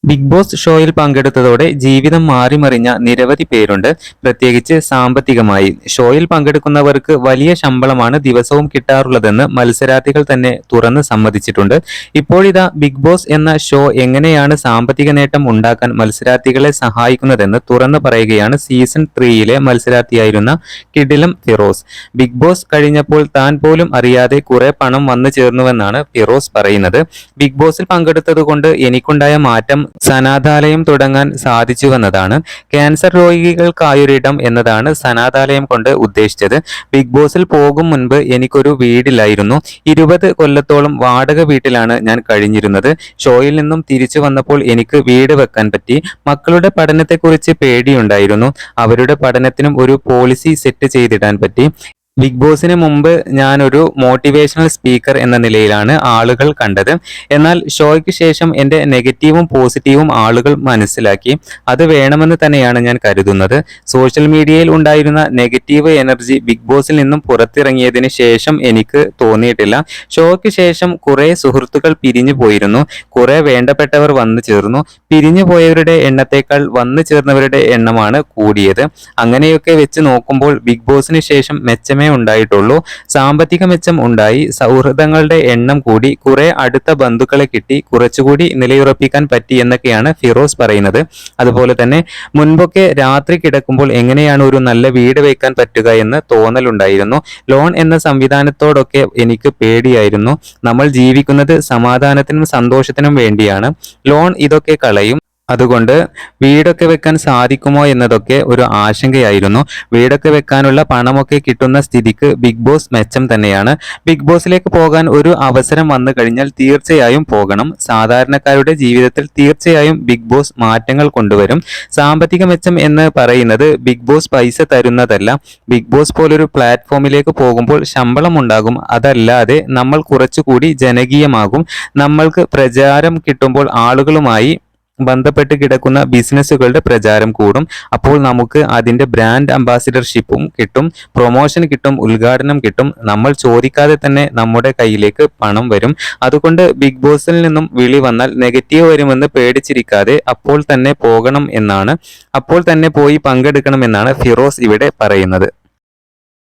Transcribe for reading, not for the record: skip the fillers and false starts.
Big boss ഷോയിൽ പങ്കെടുത്തതോടെ ജീവിതം മാറിമറിഞ്ഞ നിരവധി പേരുണ്ട്, പ്രത്യേകിച്ച് സാമ്പത്തികമായി. ഷോയിൽ പങ്കെടുക്കുന്നവർക്ക് വലിയ ശമ്പളമാണ് ദിവസവും കിട്ടാറുള്ളതെന്ന് മത്സരാർത്ഥികൾ തന്നെ തുറന്ന് സമ്മതിച്ചിട്ടുണ്ട്. ഇപ്പോഴിതാ ബിഗ് ബോസ് എന്ന ഷോ എങ്ങനെയാണ് സാമ്പത്തിക നേട്ടം ഉണ്ടാക്കാൻ മത്സരാർത്ഥികളെ സഹായിക്കുന്നതെന്ന് തുറന്നു പറയുകയാണ് സീസൺ 3യിലെ മത്സരാർത്ഥിയായിരുന്ന കിടിലം ഫിറോസ്. ബിഗ് ബോസ് കഴിഞ്ഞപ്പോൾ താൻ പോലും അറിയാതെ കുറെ പണം വന്നു ചേർന്നുവെന്നാണ് ഫിറോസ് പറയുന്നത്. ബിഗ് ബോസിൽ പങ്കെടുത്തതുകൊണ്ട് എനിക്കുണ്ടായ മാറ്റം സനാഥാലയം തുടങ്ങാൻ സാധിച്ചുവെന്നതാണ്. ക്യാൻസർ രോഗികൾക്കായൊരിടം എന്നതാണ് സനാഥാലയം കൊണ്ട് ഉദ്ദേശിച്ചത്. ബിഗ് ബോസിൽ പോകും മുൻപ് എനിക്കൊരു വീടില്ലായിരുന്നു. 20 കൊല്ലത്തോളം വാടക വീട്ടിലാണ് ഞാൻ കഴിഞ്ഞിരുന്നത്. ഷോയിൽ നിന്നും തിരിച്ചു വന്നപ്പോൾ എനിക്ക് വീട് വെക്കാൻ പറ്റി. മക്കളുടെ പഠനത്തെക്കുറിച്ച് പേടിയുണ്ടായിരുന്നു. അവരുടെ പഠനത്തിനും ഒരു പോളിസി സെറ്റ് ചെയ്തിടാൻ പറ്റി. ബിഗ് ബോസിന് മുമ്പ് ഞാനൊരു മോട്ടിവേഷണൽ സ്പീക്കർ എന്ന നിലയിലാണ് ആളുകൾ കണ്ടത്. എന്നാൽ ഷോയ്ക്ക് ശേഷം എൻ്റെ നെഗറ്റീവും പോസിറ്റീവും ആളുകൾ മനസ്സിലാക്കി. അത് വേണമെന്ന് തന്നെയാണ് ഞാൻ കരുതുന്നത്. സോഷ്യൽ മീഡിയയിൽ ഉണ്ടായിരുന്ന നെഗറ്റീവ് എനർജി ബിഗ് ബോസിൽ നിന്നും പുറത്തിറങ്ങിയതിന് ശേഷം എനിക്ക് തോന്നിയിട്ടില്ല. ഷോയ്ക്ക് ശേഷം കുറെ സുഹൃത്തുക്കൾ പിരിഞ്ഞു പോയിരുന്നു. കുറെ വേണ്ടപ്പെട്ടവർ വന്നു ചേർന്നു. പിരിഞ്ഞു പോയവരുടെ എണ്ണത്തേക്കാൾ വന്നു ചേർന്നവരുടെ എണ്ണമാണ് കൂടിയത്. അങ്ങനെയൊക്കെ വെച്ച് നോക്കുമ്പോൾ ബിഗ് ബോസിന് ശേഷം മെച്ചമേ ഉണ്ടായിട്ടുള്ളൂ. സാമ്പത്തിക മെച്ചം ഉണ്ടായി, സൗഹൃദങ്ങളുടെ എണ്ണം കൂടി, കുറെ അടുത്ത ബന്ധുക്കളെ കിട്ടി, കുറച്ചുകൂടി നിലയുറപ്പിക്കാൻ പറ്റി എന്നൊക്കെയാണ് ഫിറോസ് പറയുന്നത്. അതുപോലെ തന്നെ മുൻപൊക്കെ രാത്രി കിടക്കുമ്പോൾ എങ്ങനെയാണ് ഒരു നല്ല വീട് വയ്ക്കാൻ പറ്റുക എന്ന് തോന്നലുണ്ടായിരുന്നു. ലോൺ എന്ന സംവിധാനത്തോടൊക്കെ എനിക്ക് പേടിയായിരുന്നു. നമ്മൾ ജീവിക്കുന്നത് സമാധാനത്തിനും സന്തോഷത്തിനും വേണ്ടിയാണ്. ലോൺ ഇതൊക്കെ കളയും. അതുകൊണ്ട് വീടൊക്കെ വെക്കാൻ സാധിക്കുമോ എന്നതൊക്കെ ഒരു ആശങ്കയായിരുന്നു. വീടൊക്കെ വെക്കാനുള്ള പണമൊക്കെ കിട്ടുന്ന സ്ഥിതിക്ക് ബിഗ് ബോസ് മെച്ചം തന്നെയാണ്. ബിഗ് ബോസിലേക്ക് പോകാൻ ഒരു അവസരം വന്നു കഴിഞ്ഞാൽ തീർച്ചയായും പോകണം. സാധാരണക്കാരുടെ ജീവിതത്തിൽ തീർച്ചയായും ബിഗ് ബോസ് മാറ്റങ്ങൾ കൊണ്ടുവരും. സാമ്പത്തിക മെച്ചം എന്ന് പറയുന്നത് ബിഗ് ബോസ് പൈസ തരുന്നതല്ല. ബിഗ് ബോസ് പോലൊരു പ്ലാറ്റ്ഫോമിലേക്ക് പോകുമ്പോൾ ശമ്പളം ഉണ്ടാകും. അതല്ലാതെ നമ്മൾ കുറച്ചുകൂടി ജനകീയമാകും. നമ്മൾക്ക് പ്രചാരം കിട്ടുമ്പോൾ ആളുകളുമായി ബന്ധപ്പെട്ട് കിടക്കുന്ന ബിസിനസ്സുകളുടെ പ്രചാരം കൂടും. അപ്പോൾ നമുക്ക് അതിൻ്റെ ബ്രാൻഡ് അംബാസിഡർഷിപ്പും കിട്ടും, പ്രൊമോഷൻ കിട്ടും, ഉദ്ഘാടനം കിട്ടും. നമ്മൾ ചോദിക്കാതെ തന്നെ നമ്മുടെ കയ്യിലേക്ക് പണം വരും. അതുകൊണ്ട് ബിഗ് ബോസിൽ നിന്നും വിളി വന്നാൽ നെഗറ്റീവ് വരുമെന്ന് പേടിച്ചിരിക്കാതെ അപ്പോൾ തന്നെ പോകണം എന്നാണ്, അപ്പോൾ തന്നെ പോയി പങ്കെടുക്കണമെന്നാണ് ഫിറോസ് ഇവിടെ പറയുന്നത്.